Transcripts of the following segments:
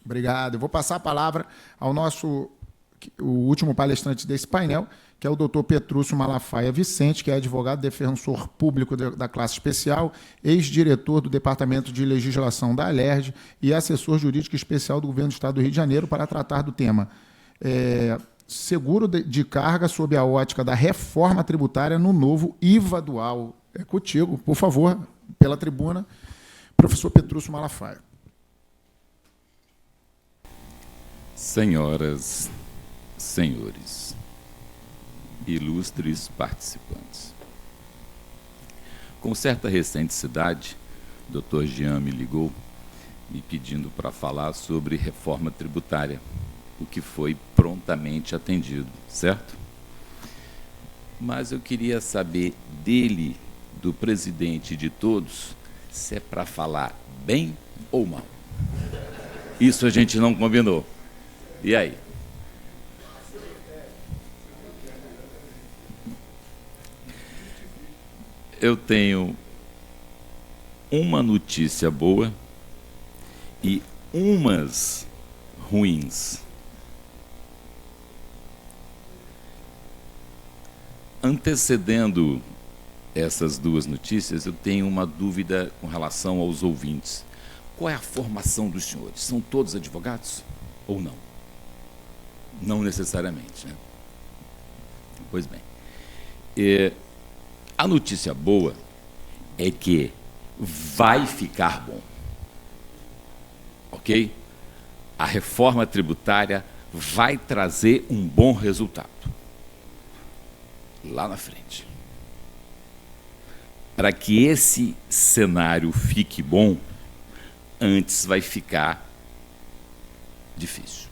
Obrigado. Eu vou passar a palavra ao o último palestrante desse painel, que é o doutor Petrúcio Malafaia Vicente, que é advogado defensor público da classe especial, ex-diretor do Departamento de Legislação da Alerj e assessor jurídico especial do Governo do Estado do Rio de Janeiro para tratar do tema seguro de carga sob a ótica da reforma tributária no novo IVA dual. É contigo, por favor, pela tribuna, professor Petrúcio Malafaia. Senhoras, senhores, ilustres participantes. Com certa recenticidade, o Dr. Jean me ligou me pedindo para falar sobre reforma tributária, o que foi prontamente atendido, certo? Mas eu queria saber dele, do presidente de todos, se é para falar bem ou mal. Isso a gente não combinou. E aí? Eu tenho uma notícia boa e umas ruins. Antecedendo essas duas notícias, eu tenho uma dúvida com relação aos ouvintes. Qual é a formação dos senhores? São todos advogados ou não? Não necessariamente, né? Pois bem. A notícia boa é que vai ficar bom. Ok? A reforma tributária vai trazer um bom resultado lá na frente. Para que esse cenário fique bom, antes vai ficar difícil.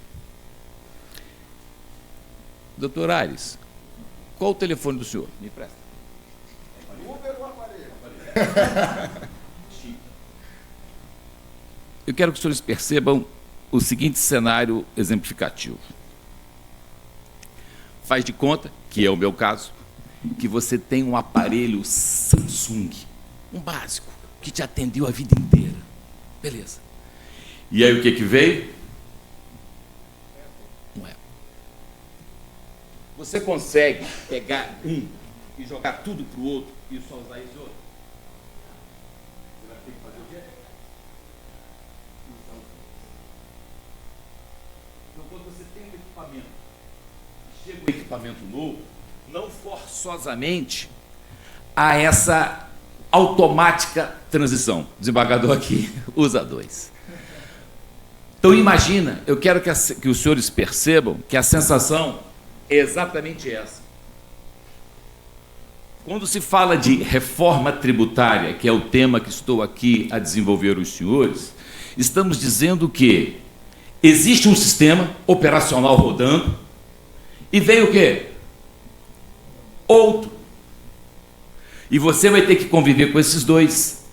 Doutor Aires, qual o telefone do senhor? Me presta. Uber ou aparelho? Eu quero que os senhores percebam o seguinte cenário exemplificativo. Faz de conta, que é o meu caso, que você tem um aparelho Samsung, um básico, que te atendeu a vida inteira. Beleza. E aí o que veio? Um Apple. Você consegue pegar um e jogar tudo para o outro e só usar esse outro? Você vai ter que fazer o quê? Então, quando você tem um equipamento, chega um equipamento novo, não forçosamente há essa automática transição. O desembargador aqui usa 2. Então, imagina, eu quero que os senhores percebam que a sensação é exatamente essa. Quando se fala de reforma tributária, que é o tema que estou aqui a desenvolver os senhores, estamos dizendo que existe um sistema operacional rodando e veio o quê? Outro. E você vai ter que conviver com esses dois.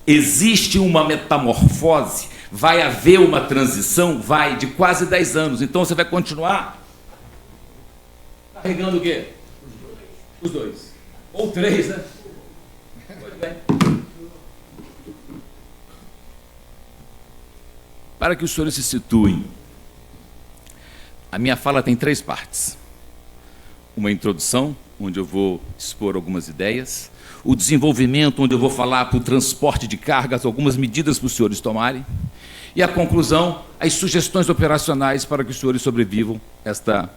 Existe uma metamorfose, vai haver uma transição, vai, de quase 10 anos. Então você vai continuar carregando o quê? Os dois. Ou 3, né? Pois bem. Para que os senhores se situem, a minha fala tem 3 partes. Uma introdução, onde eu vou expor algumas ideias, o desenvolvimento, onde eu vou falar para o transporte de cargas, algumas medidas para os senhores tomarem, e a conclusão, as sugestões operacionais para que os senhores sobrevivam esta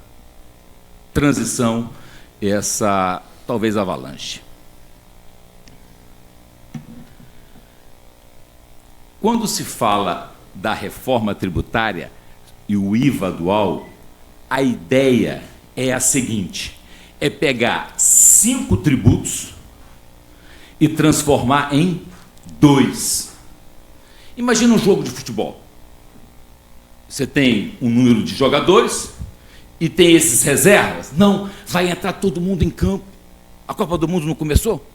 transição, essa, talvez, avalanche. Quando se fala da reforma tributária e o IVA dual, a ideia é a seguinte: é pegar 5 tributos e transformar em 2. Imagina um jogo de futebol. Você tem um número de jogadores e tem esses reservas. Não, vai entrar todo mundo em campo. A Copa do Mundo não começou?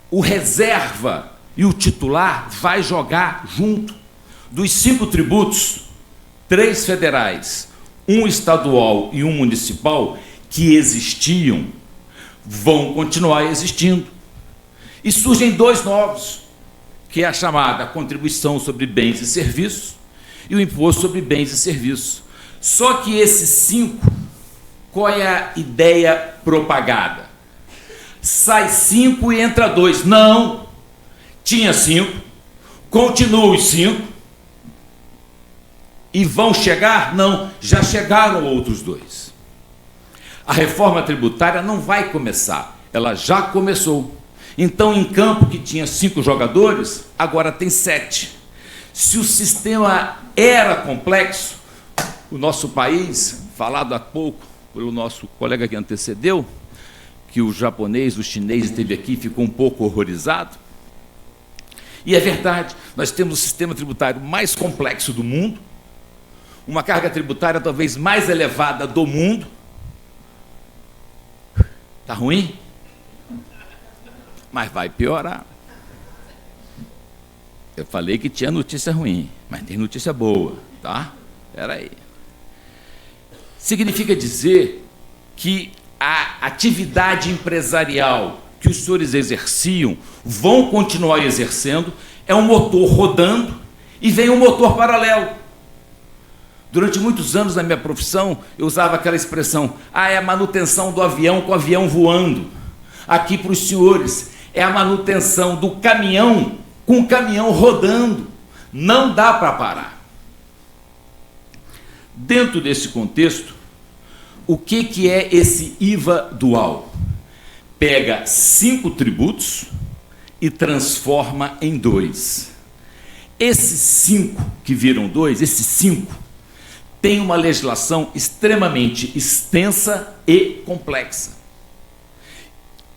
O reserva e o titular vai jogar junto. Dos 5 tributos, 3 federais, 1 estadual e 1 municipal, que existiam, vão continuar existindo. E surgem 2 novos, que é a chamada contribuição sobre bens e serviços e o imposto sobre bens e serviços. Só que esses 5, qual é a ideia propagada? Sai 5 e entra 2. Não! Tinha 5, continua os 5, e vão chegar? Não, já chegaram outros 2. A reforma tributária não vai começar, ela já começou. Então, em campo que tinha 5 jogadores, agora tem 7. Se o sistema era complexo, o nosso país, falado há pouco pelo nosso colega que antecedeu, que o japonês, o chinês esteve aqui e ficou um pouco horrorizado. E é verdade, nós temos o sistema tributário mais complexo do mundo, uma carga tributária talvez mais elevada do mundo. Está ruim? Mas vai piorar. Eu falei que tinha notícia ruim, mas tem notícia boa, tá? Espera aí. Significa dizer que a atividade empresarial que os senhores exerciam, vão continuar exercendo, é um motor rodando e vem um motor paralelo. Durante muitos anos na minha profissão, eu usava aquela expressão, é a manutenção do avião com o avião voando. Aqui para os senhores, é a manutenção do caminhão com o caminhão rodando. Não dá para parar. Dentro desse contexto, o que é esse IVA dual? Pega 5 tributos e transforma em 2. Esses 5 que viram 2, esses 5, tem uma legislação extremamente extensa e complexa.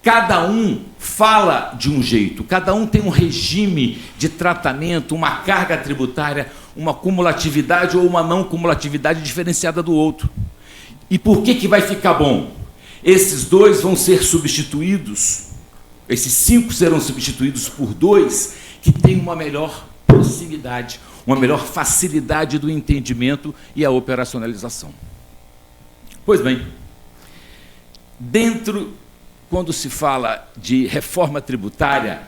Cada um fala de um jeito, cada um tem um regime de tratamento, uma carga tributária, uma cumulatividade ou uma não cumulatividade diferenciada do outro. E por que vai ficar bom? Esses 2 vão ser substituídos, esses 5 serão substituídos por 2 que têm uma melhor proximidade, uma melhor facilidade do entendimento e a operacionalização. Pois bem, quando se fala de reforma tributária,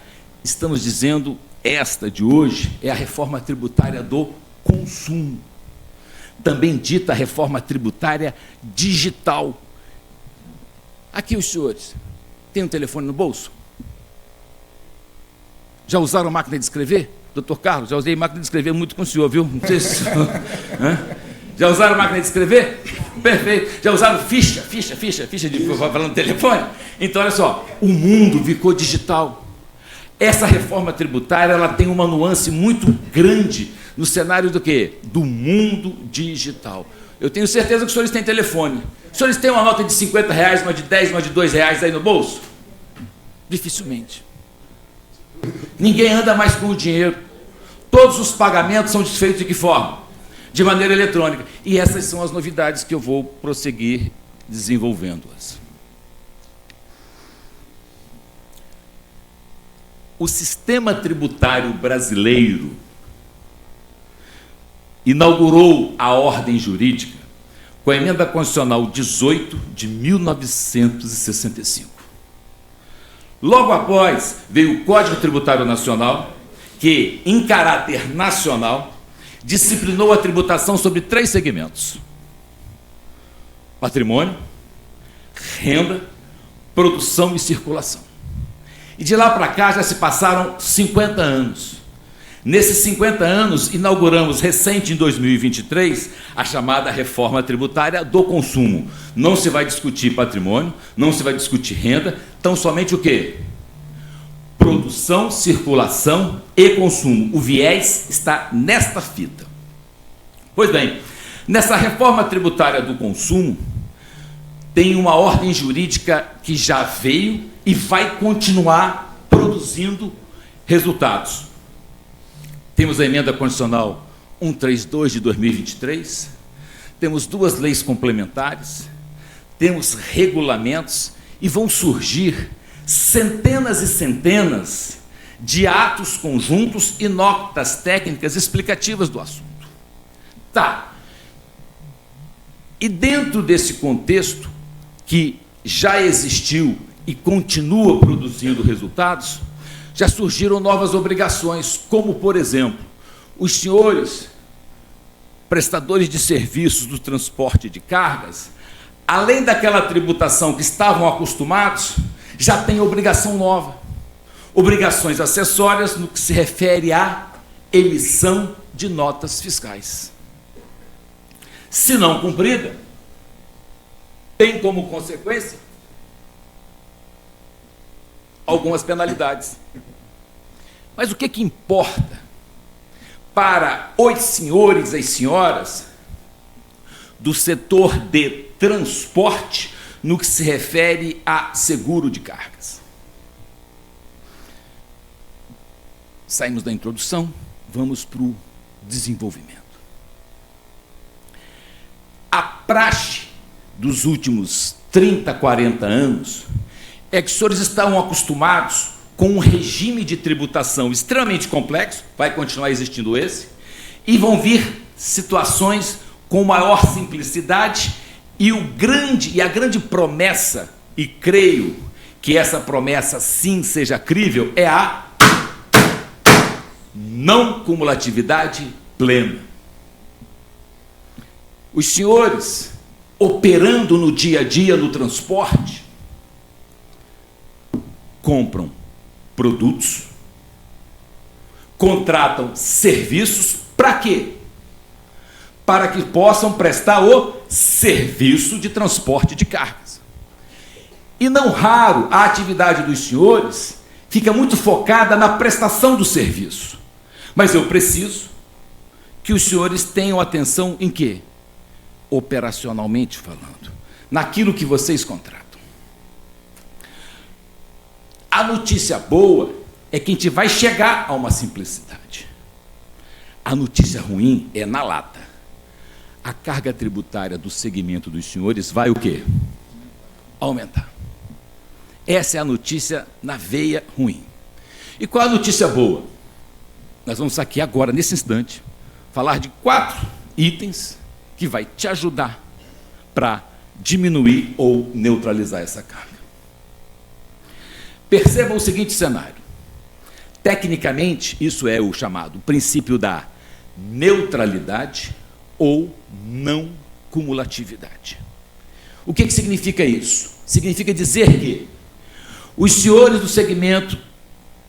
estamos dizendo, esta de hoje é a reforma tributária do consumo. Também dita reforma tributária digital. Aqui os senhores, tem um telefone no bolso? Já usaram máquina de escrever? Doutor Carlos, já usei máquina de escrever muito com o senhor, viu? Não sei se... Já usaram máquina de escrever? Perfeito. Já usaram ficha de falando no telefone? Então, olha só, o mundo ficou digital. Essa reforma tributária, ela tem uma nuance muito grande no cenário do quê? Do mundo digital. Eu tenho certeza que os senhores têm telefone. Os senhores têm uma nota de R$50, uma de 10, uma de R$2 aí no bolso? Dificilmente. Ninguém anda mais com o dinheiro. Todos os pagamentos são feitos de que forma? De maneira eletrônica. E essas são as novidades que eu vou prosseguir desenvolvendo-as. O sistema tributário brasileiro inaugurou a ordem jurídica com a Emenda Constitucional 18 de 1965. Logo após, veio o Código Tributário Nacional, que, em caráter nacional, disciplinou a tributação sobre 3 segmentos: patrimônio, renda, produção e circulação. E de lá para cá já se passaram 50 anos. Nesses 50 anos, inauguramos recente, em 2023, a chamada reforma tributária do consumo. Não se vai discutir patrimônio, não se vai discutir renda, tão somente o quê? Produção, circulação e consumo. O viés está nesta fita. Pois bem, nessa reforma tributária do consumo, tem uma ordem jurídica que já veio e vai continuar produzindo resultados. Temos a Emenda Constitucional 132 de 2023, temos 2 leis complementares, temos regulamentos e vão surgir centenas e centenas de atos conjuntos e notas técnicas explicativas do assunto. Tá. E dentro desse contexto, que já existiu e continua produzindo resultados, já surgiram novas obrigações, como, por exemplo, os senhores prestadores de serviços do transporte de cargas, além daquela tributação que estavam acostumados, já têm obrigação nova. Obrigações acessórias no que se refere à emissão de notas fiscais. Se não cumprida, tem como consequência algumas penalidades. Mas o que importa para os senhores e senhoras do setor de transporte no que se refere a seguro de cargas? Saímos da introdução, vamos para o desenvolvimento. A praxe dos últimos 30, 40 anos é que os senhores estavam acostumados com um regime de tributação extremamente complexo, vai continuar existindo esse, e vão vir situações com maior simplicidade e a grande promessa, e creio que essa promessa sim seja crível, é a não cumulatividade plena. Os senhores, operando no dia a dia no transporte, compram produtos, contratam serviços, para quê? Para que possam prestar o serviço de transporte de cargas. E não raro, a atividade dos senhores fica muito focada na prestação do serviço. Mas eu preciso que os senhores tenham atenção em quê? Operacionalmente falando, naquilo que vocês contratam. A notícia boa é que a gente vai chegar a uma simplicidade. A notícia ruim é na lata. A carga tributária do segmento dos senhores vai o quê? Aumentar. Essa é a notícia na veia ruim. E qual a notícia boa? Nós vamos aqui agora, nesse instante, falar de 4 itens que vai te ajudar para diminuir ou neutralizar essa carga. Percebam o seguinte cenário. Tecnicamente, isso é o chamado princípio da neutralidade ou não cumulatividade. O que significa isso? Significa dizer que os senhores do segmento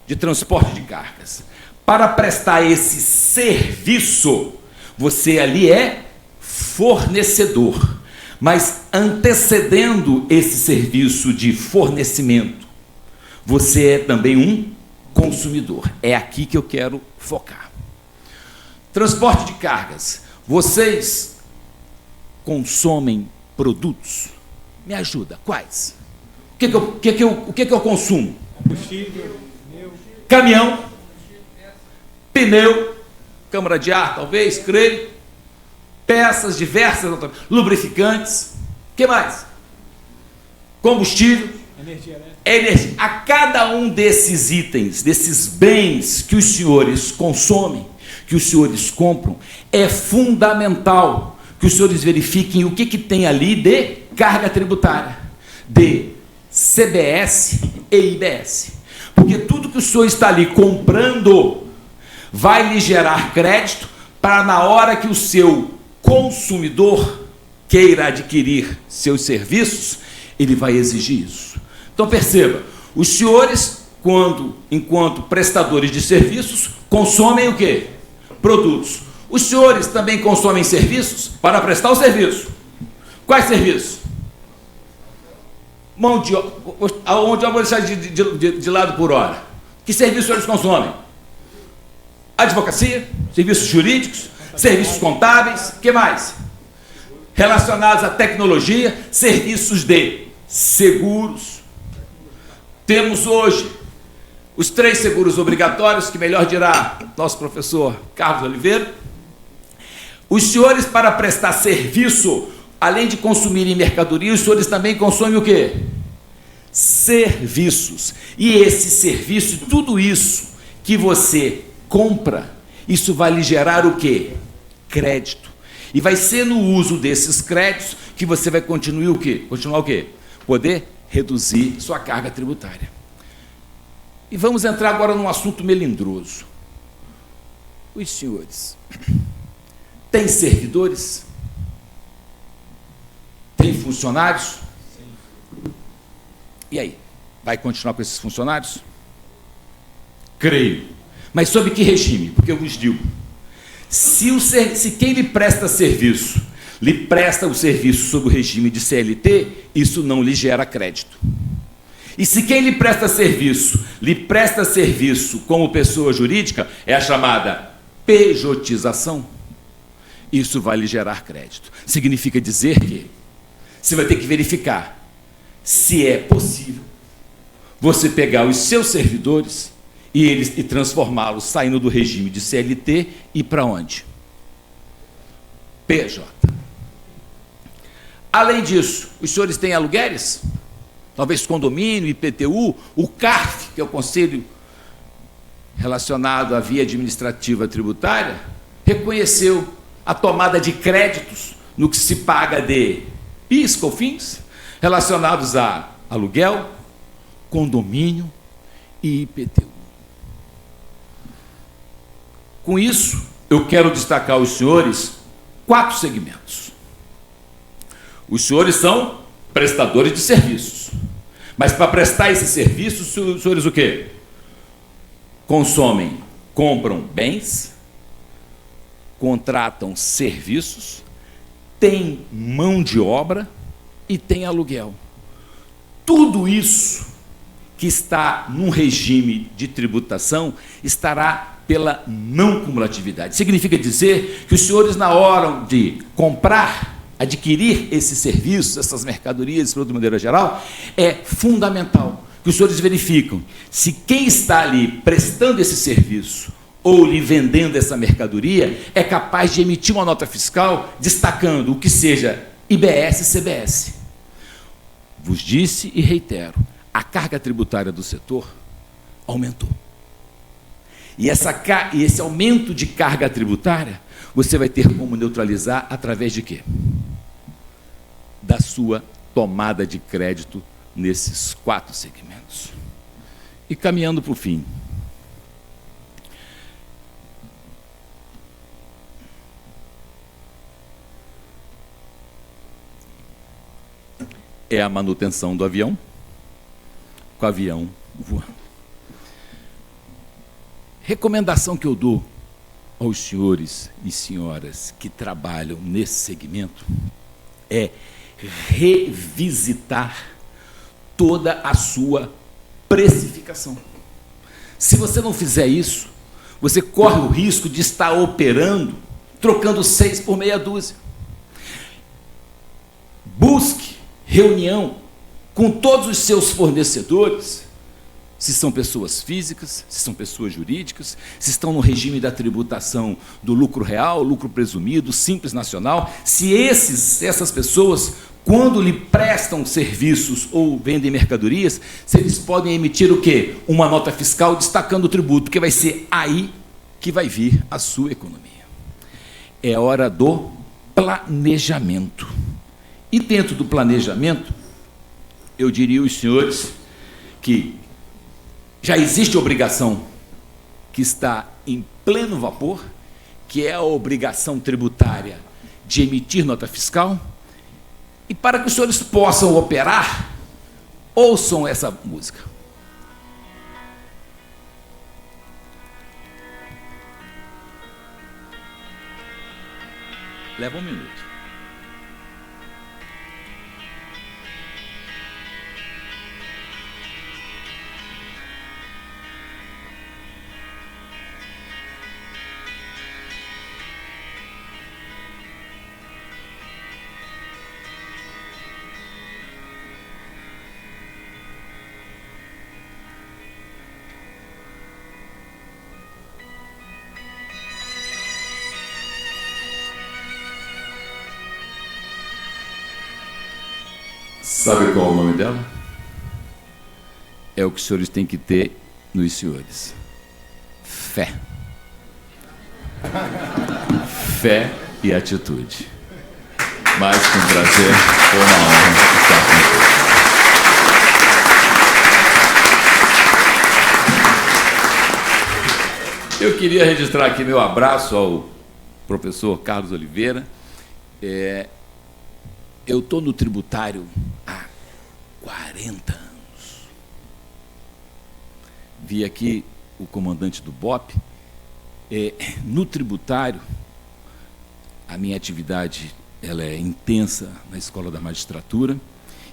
de transporte de cargas, para prestar esse serviço, você ali é fornecedor, mas antecedendo esse serviço de fornecimento, você é também um consumidor. É aqui que eu quero focar. Transporte de cargas. Vocês consomem produtos? Me ajuda. Quais? O que eu consumo? Combustível, pneu. Caminhão, pneu, câmara de ar, talvez, creio, peças diversas, lubrificantes. O que mais? Combustível. Energia elétrica. Energia. A cada um desses itens, desses bens que os senhores consomem, que os senhores compram, é fundamental que os senhores verifiquem o que tem ali de carga tributária, de CBS e IBS. Porque tudo que o senhor está ali comprando vai lhe gerar crédito para, na hora que o seu consumidor queira adquirir seus serviços, ele vai exigir isso. Então perceba, os senhores, enquanto prestadores de serviços, consomem o quê? Produtos. Os senhores também consomem serviços para prestar o serviço. Quais serviços? Mão de obra, onde eu vou deixar de lado por hora. Que serviços os senhores consomem? Advocacia, serviços jurídicos, serviços contábeis, o que mais? Relacionados à tecnologia, serviços de seguros. Temos hoje os 3 seguros obrigatórios, que melhor dirá nosso professor Carlos Oliveira. Os senhores, para prestar serviço, além de consumirem mercadoria, os senhores também consomem o quê? Serviços. E esse serviço, tudo isso que você compra, isso vai lhe gerar o quê? Crédito. E vai ser no uso desses créditos que você vai continuar o quê? Poder reduzir sua carga tributária. E vamos entrar agora num assunto melindroso. Os senhores têm servidores? Tem funcionários? E aí? Vai continuar com esses funcionários? Creio. Mas sob que regime? Porque eu vos digo, se quem lhe presta serviço, lhe presta o serviço sob o regime de CLT, isso não lhe gera crédito. E se quem lhe presta serviço como pessoa jurídica, é a chamada pejotização, isso vai lhe gerar crédito. Significa dizer que você vai ter que verificar se é possível você pegar os seus servidores e transformá-los, saindo do regime de CLT, e para onde? PJ. Além disso, os senhores têm aluguéis? Talvez condomínio, IPTU, o CARF, que é o Conselho relacionado à via administrativa tributária, reconheceu a tomada de créditos no que se paga de PIS, COFINS, relacionados a aluguel, condomínio e IPTU. Com isso, eu quero destacar aos senhores 4 segmentos. Os senhores são prestadores de serviços. Mas para prestar esses serviços, os senhores o quê? Compram bens, contratam serviços, têm mão de obra e têm aluguel. Tudo isso que está num regime de tributação estará pela não cumulatividade. Significa dizer que os senhores, na hora de comprar, adquirir esses serviços, essas mercadorias, de maneira geral, é fundamental que os senhores verificam se quem está ali prestando esse serviço ou lhe vendendo essa mercadoria é capaz de emitir uma nota fiscal destacando o que seja IBS e CBS. Vos disse e reitero, a carga tributária do setor aumentou. E esse aumento de carga tributária, você vai ter como neutralizar através de quê? Da sua tomada de crédito nesses 4 segmentos. E caminhando para o fim. É a manutenção do avião, com o avião voando. Recomendação que eu dou aos senhores e senhoras que trabalham nesse segmento é revisitar toda a sua precificação. Se você não fizer isso, você corre o risco de estar operando, trocando 6 por meia dúzia. Busque reunião com todos os seus fornecedores, se são pessoas físicas, se são pessoas jurídicas, se estão no regime da tributação do lucro real, lucro presumido, simples nacional, se essas pessoas, quando lhe prestam serviços ou vendem mercadorias, se eles podem emitir o quê? Uma nota fiscal destacando o tributo, porque vai ser aí que vai vir a sua economia. É hora do planejamento. E dentro do planejamento, eu diria aos senhores que já existe obrigação que está em pleno vapor, que é a obrigação tributária de emitir nota fiscal, e para que os senhores possam operar, ouçam essa música. Leva 1 minuto. Sabe qual é o nome dela? É o que os senhores têm que ter nos senhores. Fé. Fé e atitude. Mais que um prazer, foi uma honra estar com vocês. Eu queria registrar aqui meu abraço ao professor Carlos Oliveira. Eu estou no tributário há 40 anos. Vi aqui o comandante do BOP. No tributário, a minha atividade ela é intensa na Escola da Magistratura,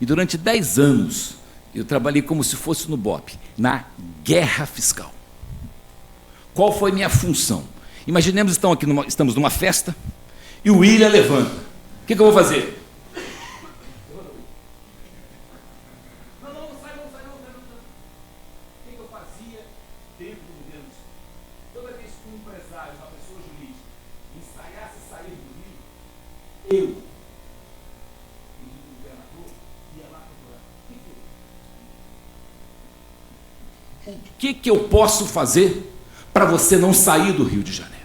e durante 10 anos eu trabalhei como se fosse no BOP, na guerra fiscal. Qual foi minha função? Imaginemos que estamos numa festa e o William levanta. O que eu vou fazer? Não sai. O que eu fazia dentro do governo? Toda vez que um empresário, uma pessoa jurídica, ensaiasse sair do Rio, eu, o governador, ia lá procurar. O que eu posso fazer para você não sair do Rio de Janeiro?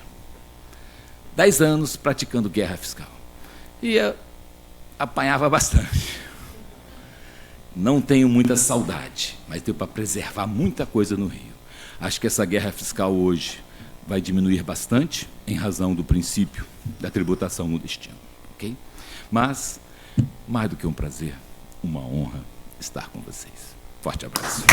10 anos praticando guerra fiscal. E eu apanhava bastante. Não tenho muita saudade, mas deu para preservar muita coisa no Rio. Acho que essa guerra fiscal hoje vai diminuir bastante em razão do princípio da tributação no destino. Ok? Mas, mais do que um prazer, uma honra estar com vocês. Forte abraço.